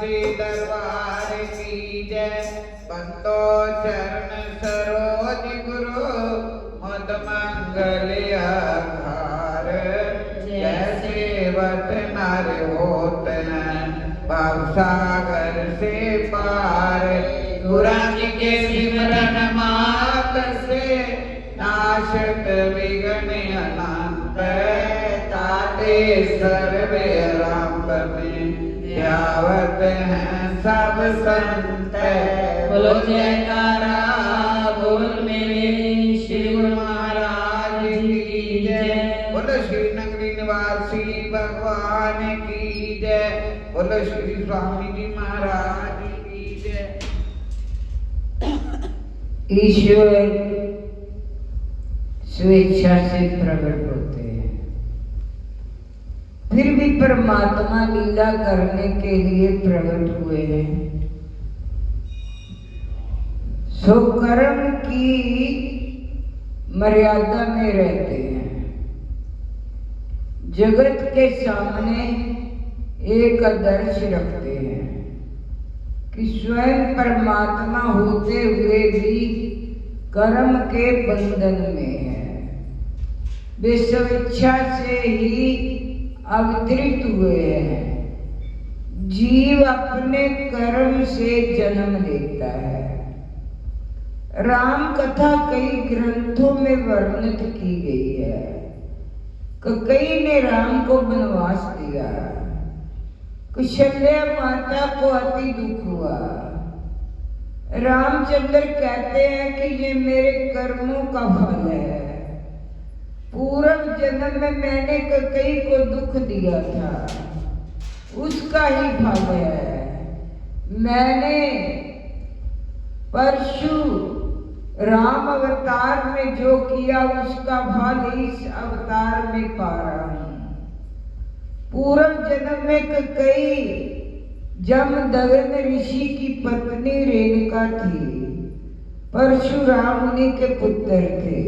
दरबार की जय। बंदो चरण सरोज गुरु मद मंगल आधार। जैसे वत नर होत हैं भवसागर से पार। गुरु के सिमरन मात से नाशत विघ्न अनंत। ताते सर्वे आरंभ में ध्यावत हैं सब संत। बोलो जयकारा बोल मेरे श्री गुरु महाराज की जय। बोलो श्री नगरी निवासी भगवान की जय। बोलो श्री स्वामी जी महाराज की जय। ईश्वर स्वेच्छा से प्रकट होते हैं, फिर भी परमात्मा लीला करने के लिए प्रकट हुए हैं। सो कर्म की मर्यादा में रहते हैं। जगत के सामने एक आदर्श रखते हैं कि स्वयं परमात्मा होते हुए भी कर्म के बंधन में है। वे स्वेच्छा से ही अवतरित हुए हैं। जीव अपने कर्म से जन्म लेता है। राम कथा कई ग्रंथों में वर्णित की गई है। कई ने राम को वनवास दिया। कौशल्या माता को अति दुख हुआ। रामचंद्र कहते हैं कि ये मेरे कर्मों का फल है। पूर्व जन्म में मैंने कई को दुख दिया था, उसका ही फल है। मैंने परशु राम अवतार में जो किया उसका फल इस अवतार में पा रहा हूं। पूर्व जन्म में कई जमदग्न ऋषि की पत्नी रेणुका थी। परशुराम मुनि के पुत्र थे।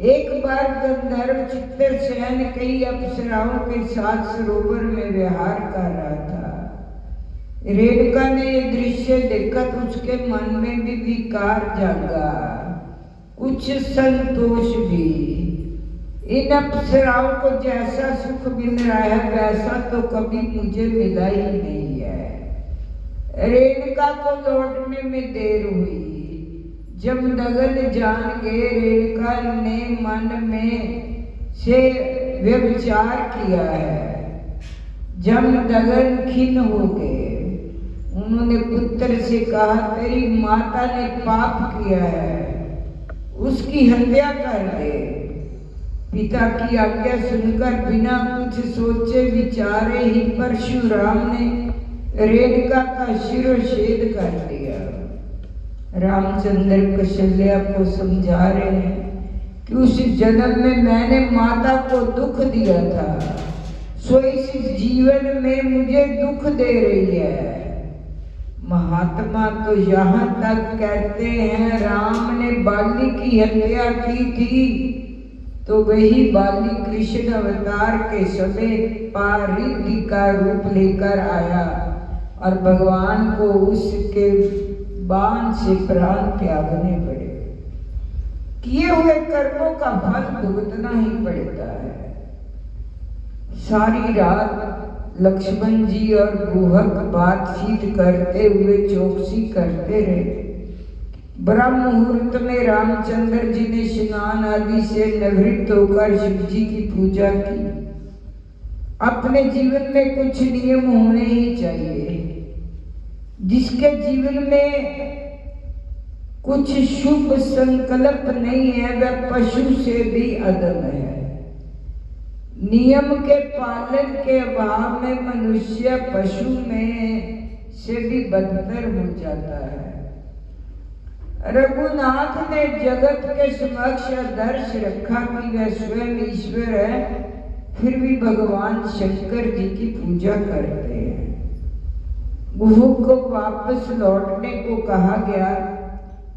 एक बार गंधर्व चित्रसेन कई अप्सराओं के साथ सरोवर में विहार कर रहा था। रेणुका ने यह दृश्य देखकर उसके मन में भी विकार जागा, कुछ संतोष भी। इन अप्सराओं को जैसा सुख मिल रहा है वैसा तो कभी मुझे मिला ही नहीं है। रेणुका को लौटने में देर हुई। जमदग्न जान गए रेणुका ने मन में से व्यभिचार किया है। जमदग्न खिन्न हो गए। उन्होंने पुत्र से कहा, तेरी माता ने पाप किया है, उसकी हत्या कर दे। पिता की आज्ञा सुनकर बिना कुछ सोचे विचारे ही परशुराम ने रेणुका का शिरोच्छेद कर दिया। रामचंद्र कौशल्या को समझा रहे हैं कि उस जन्म में मैंने माता को दुख दिया था, सो इस जीवन में मुझे दुख दे रही है। महात्मा तो यहाँ तक कहते हैं राम ने बाली की हत्या की थी तो वही बाली कृष्ण अवतार के समय पारिधि का रूप लेकर आया और भगवान को उसके बाण से प्राण त्यागने पड़े। किए हुए कर्मों का फल भुगतना ही पड़ता है। सारी रात लक्ष्मण जी और गुहक बातचीत करते हुए चौकसी करते रहे। ब्रह्म मुहूर्त में रामचंद्र जी ने स्नान आदि से निवृत्त होकर शिव जी की पूजा की। अपने जीवन में कुछ नियम होने ही चाहिए। जिसके जीवन में कुछ शुभ संकल्प नहीं है वह पशु से भी अदम है। नियम के पालन के अभाव में मनुष्य पशु में से भी बदतर हो जाता है। रघुनाथ ने जगत के समक्ष आदर्श रखा कि वह स्वयं ईश्वर है, फिर भी भगवान शंकर जी की पूजा करते हैं। गुरु को वापस लौटने को कहा गया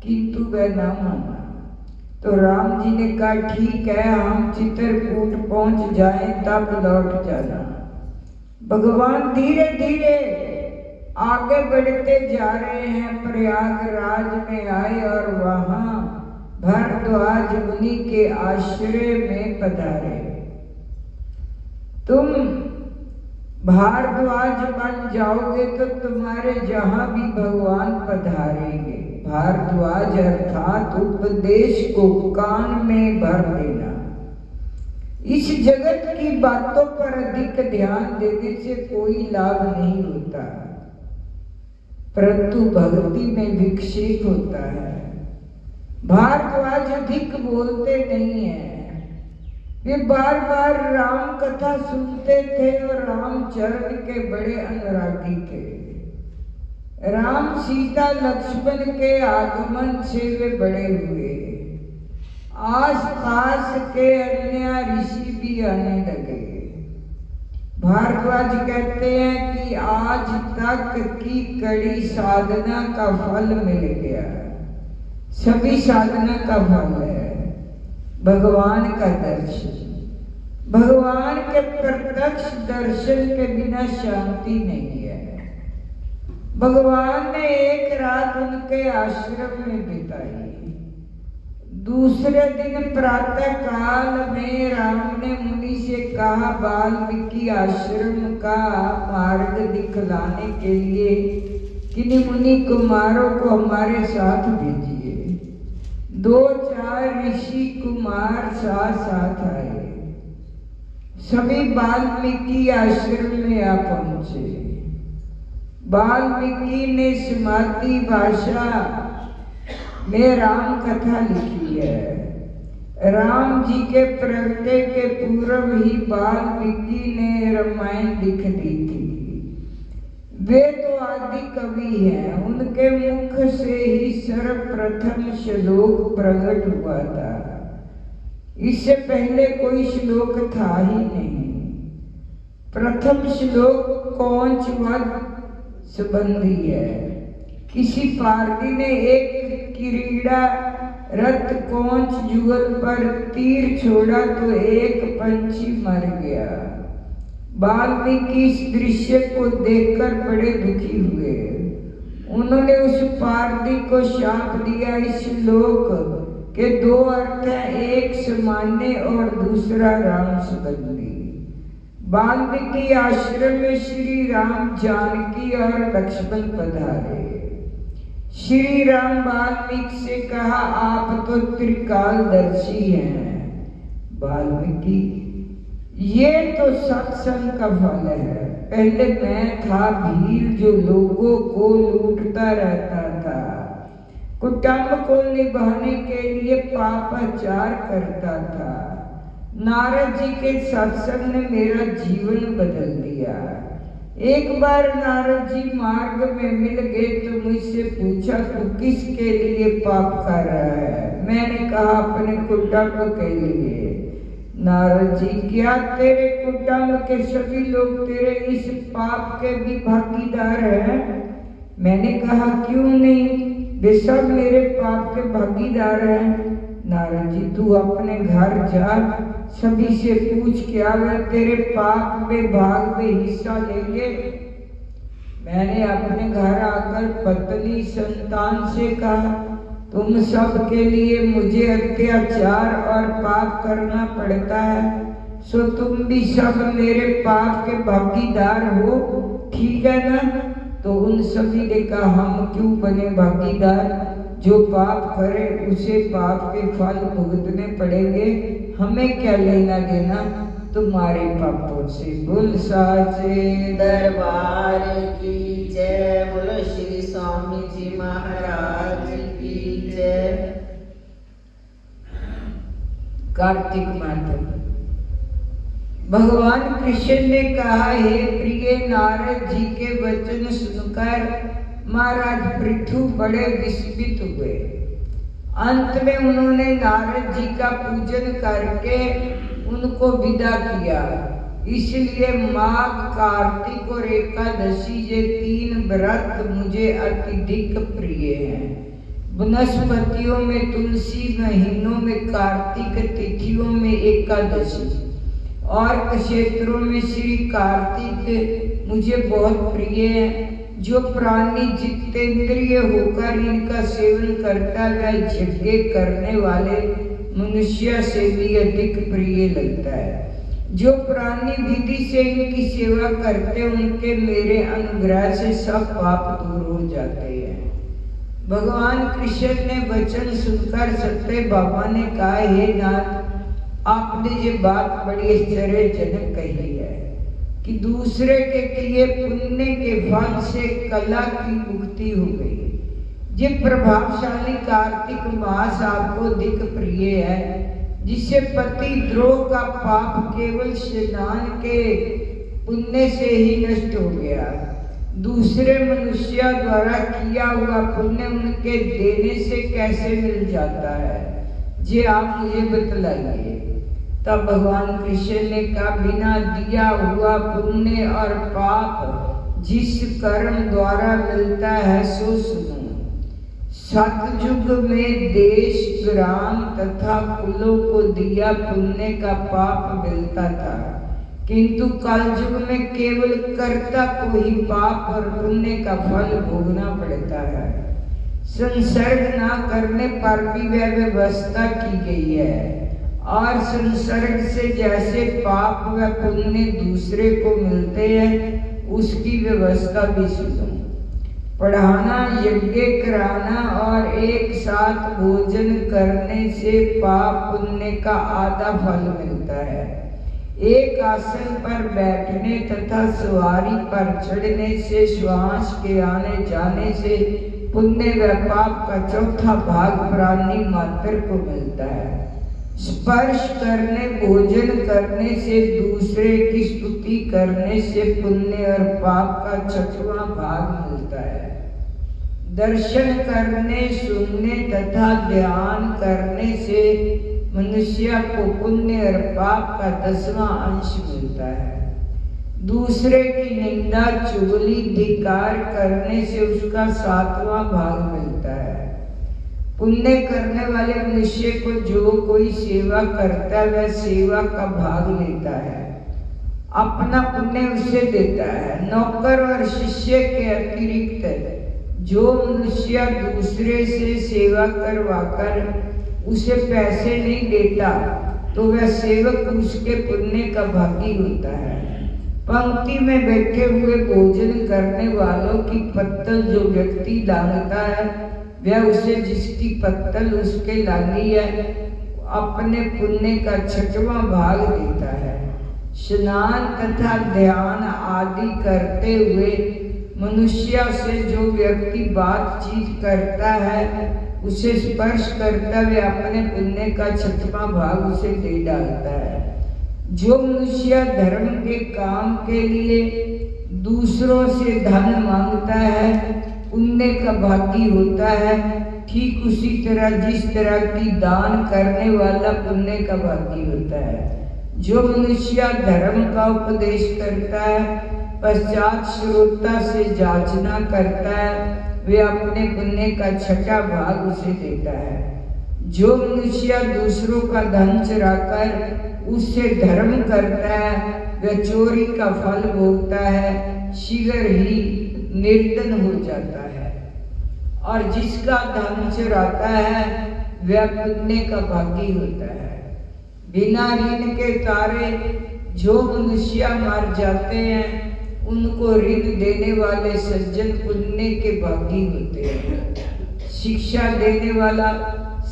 किंतु वह न माना। तो राम जी ने कहा, ठीक है, हम चित्रकूट पहुंच जाएं तब लौट जाना। भगवान धीरे धीरे आगे बढ़ते जा रहे हैं। प्रयागराज में आए और वहां भारद्वाज मुनि के आश्रय में पधारे। तुम भारद्वाज बन जाओगे तो तुम्हारे जहां भी भगवान पधारेंगे। भारद्वाज अर्थात उपदेश को कान में भर देना। इस जगत की बातों पर अधिक ध्यान देने से कोई लाभ नहीं होता, परंतु भक्ति में विक्षेप होता है। भारद्वाज अधिक बोलते नहीं है। वे बार बार राम कथा सुनते थे और रामचरण के बड़े अनुरागी थे। राम सीता लक्ष्मण के आगमन से वे बड़े हुए। आस पास के अन्य ऋषि भी आने लगे। भारद्वाज कहते हैं कि आज तक की कड़ी साधना का फल मिल गया। सभी साधना का फल है भगवान का दर्शन। भगवान के प्रत्यक्ष दर्शन के बिना शांति नहीं है। भगवान ने एक रात उनके आश्रम में बिताई। दूसरे दिन प्रातः काल में राम ने मुनि से कहा, वाल्मीकि आश्रम का मार्ग दिखलाने के लिए किन्हीं मुनि कुमारों को हमारे साथ भेजिए। 2-4 ऋषि कुमार साथ साथ आए। सभी वाल्मीकि आश्रम में आ पहुंचे। वाल्मीकि ने समाधि भाषा में राम कथा लिखी है। राम जी के प्रगटे के पूर्व ही वाल्मीकि ने रामायण लिख दी थी। वे तो आदि कवि हैं। उनके मुख से ही सर्वप्रथम श्लोक प्रकट हुआ था। इससे पहले कोई श्लोक था ही नहीं। प्रथम श्लोक कौंच वध संबंधी है। किसी पारदी ने एक क्रीड़ा रथ कौंच जुगल पर तीर छोड़ा तो एक पंछी मर गया। वाल्मीकि इस दृश्य को देखकर बड़े दुखी हुए। उन्होंने उस पारदी को शाप दिया। इस श्लोक के 2 अर्थ हैं, एक सामान्य और दूसरा राम संबंधी। वाल्मीकि आश्रम में श्री राम, जानकी और लक्ष्मण पधारे। श्री राम वाल्मीकि से कहा, आप तो त्रिकालदर्शी हैं। वाल्मीकि, ये तो सत्संग का फल है। पहले मैं था भील जो लोगों को लूटता रहता था, कुटुंब को निभाने के लिए पापाचार करता था। नारद जी के सत्संग ने मेरा जीवन बदल दिया। एक बार नारद जी मार्ग में मिल गए तो मुझसे पूछा, तू किसके लिए पाप कर रहा है? मैंने कहा, अपने कुटुंब के लिए। नारद जी, क्या तेरे कुटुंब के सभी लोग तेरे इस पाप के भी भागीदार हैं? मैंने कहा, क्यों नहीं, वे सब मेरे पाप के भागीदार हैं। नारद जी, तू अपने घर जा, सभी से पूछ क्या वे तेरे पाप में भाग में हिस्सा लेंगे। मैंने अपने घर आकर पत्नी संतान से कहा, तुम सब के लिए मुझे अत्याचार और पाप करना पड़ता है, सो तुम भी सब मेरे पाप के भागीदार हो, ठीक है ना? तो उन सभी ने कहा, हम क्यों बने भागीदार? जो पाप करे उसे पाप के फल भुगतने पड़ेंगे, हमें क्या लेना देना तुम्हारे पापों से। बोल साचे दरबार की जय। बोलो श्री स्वामी जी महाराज की जय। कार्तिक मास भगवान कृष्ण ने कहा, हे प्रिय, नारद जी के वचन सुनकर महाराज पृथु बड़े विस्मित हुए। अंत में उन्होंने नारद जी का पूजन करके उनको विदा किया। इसलिए माघ, कार्तिक और एकादशी ये 3 व्रत मुझे अत्यधिक प्रिय हैं। वनस्पतियों में तुलसी, महीनों में कार्तिक, तिथियों में एकादशी और क्षेत्रों में श्री कार्तिक मुझे बहुत प्रिय है। जो प्राणी जितेंद्रिय होकर इनका सेवन करता है वह यज्ञ करने वाले मनुष्य से भी अधिक प्रिय लगता है। जो प्राणी विधि से इनकी सेवा करते उनके मेरे अनुग्रह से सब पाप दूर हो जाते हैं। भगवान कृष्ण ने वचन सुनकर सत्य बाबा ने कहा, हे नाथ, आपने ये बात बड़ी आश्चर्यजनक कही है कि दूसरे के किए पुण्य के फल से कला की मुक्ति हो गई। ये प्रभावशाली कार्तिक मास आपको अधिक प्रिय है, जिससे पति द्रोह का पाप केवल स्नान के पुण्य से ही नष्ट हो गया। दूसरे मनुष्य द्वारा किया हुआ पुण्य उनके देने से कैसे मिल जाता है, ये आप मुझे बतलाइए। तब भगवान कृष्ण ने कहा, बिना दिया हुआ पुण्य और पाप जिस कर्म द्वारा मिलता है सो सुनो। सतयुग में देश, ग्राम तथा कुलों को दिया पुण्य का पाप मिलता था, किंतु कलयुग में केवल कर्ता को ही पाप और पुण्य का फल भोगना पड़ता है। संसर्ग ना करने पर भी वह व्यवस्था की गई है, और संसर्ग से जैसे पाप व पुण्य दूसरे को मिलते हैं उसकी व्यवस्था भी सुनो। पढ़ाना, यज्ञ कराना और एक साथ भोजन करने से पाप पुण्य का आधा फल मिलता है। एक आसन पर बैठने तथा सवारी पर चढ़ने से, श्वास के आने जाने से पुण्य व पाप का चौथा भाग प्राणी मात्र को मिलता है। स्पर्श करने, भोजन करने से, दूसरे की स्तुति करने से पुण्य और पाप का छठवां भाग मिलता है। दर्शन करने, सुनने तथा ध्यान करने से मनुष्य को पुण्य और पाप का 10वां अंश मिलता है। दूसरे की निंदा, चुगली, धिक्कार करने से उसका 7वां भाग मिलता है। पुण्य करने वाले मनुष्य को जो कोई सेवा करता है वह सेवा का भाग लेता है, अपना पुण्य उसे देता है। नौकर और शिष्य के अतिरिक्त जो मनुष्य दूसरे से सेवा करवाकर उसे पैसे नहीं देता तो वह सेवक उसके पुण्य का भागी होता है। पंक्ति में बैठे हुए भोजन करने वालों की पत्तल जो व्यक्ति लांघता है वह उसे जिसकी पत्तल उसके लागी है अपने पुण्य का 6वां भाग देता है। स्नान तथा ध्यान आदि करते हुए मनुष्य से जो व्यक्ति बातचीत करता है उसे स्पर्श करता हुए अपने पुण्य का 6वां भाग उसे दे डालता है। जो मनुष्य धर्म के काम के लिए दूसरों से धन मांगता है पुण्य का भागी होता है, ठीक उसी तरह जिस तरह की दान करने वाला पुण्य का भागी होता है। जो मनुष्य धर्म का उपदेश करता है पश्चात श्रोता से याचना करता है वे अपने पुण्य का 6वां भाग उसे देता है। जो मनुष्य दूसरों का धन चुराकर उससे धर्म करता है वह चोरी का फल भोगता है, शीघ्र ही निर्धन हो जाता है। और जिसका धन चुराता है वह पुण्य का भागी होता है। बिना ऋण के तारे जो मनुष्य मर जाते हैं उनको ऋण देने वाले सज्जन पुण्य के भागी होते हैं। शिक्षा देने वाला,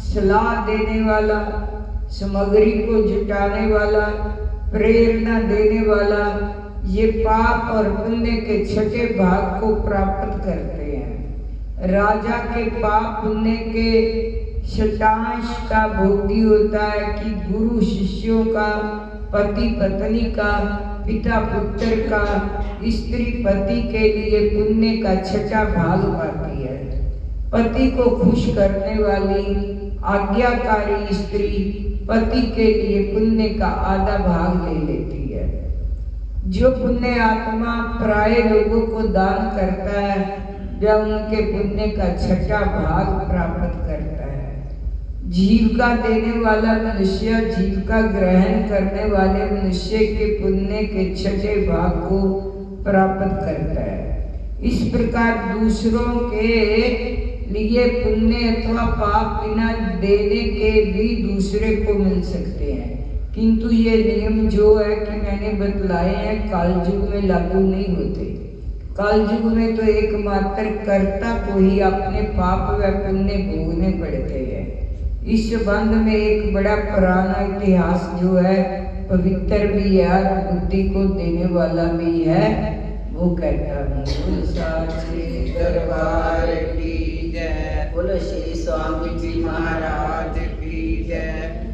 सलाह देने वाला, सामग्री को जुटाने वाला, प्रेरणा देने वाला ये पाप और पुण्य के 6ठे भाग को प्राप्त करते हैं। राजा के पाप पुण्य के शतांश का भोगी होता है कि गुरु शिष्यों का, पति पत्नी का, पिता पुत्र का, स्त्री पति के लिए पुण्य का 6वां भाग पाती है। पति को खुश करने वाली आज्ञाकारी स्त्री पति के लिए पुण्य का आधा भाग ले लेती है। जो पुण्य आत्मा प्राय लोगों को दान करता है वह उनके पुण्य का 6वां भाग प्राप्त करता है। जीविका देने वाला मनुष्य जीविका ग्रहण करने वाले मनुष्य के पुण्य के 6ठे भाग को प्राप्त करता है। इस प्रकार दूसरों के लिए पुण्य अथवा पाप बिना देने के भी दूसरे को मिल सकते हैं, किंतु ये नियम जो है कि मैंने बतलाए हैं कालयुग में लागू नहीं होते। कालयुग में तो एकमात्र कर्ता को ही अपने पाप व पुण्य भोगने पड़ते हैं। इस संबंध में एक बड़ा पुराना इतिहास जो है पवित्र भी है और बुद्धि को देने वाला भी है, वो कहता हूँ साचे दरबार की जय। बोलो श्री स्वामी जी महाराज की जय।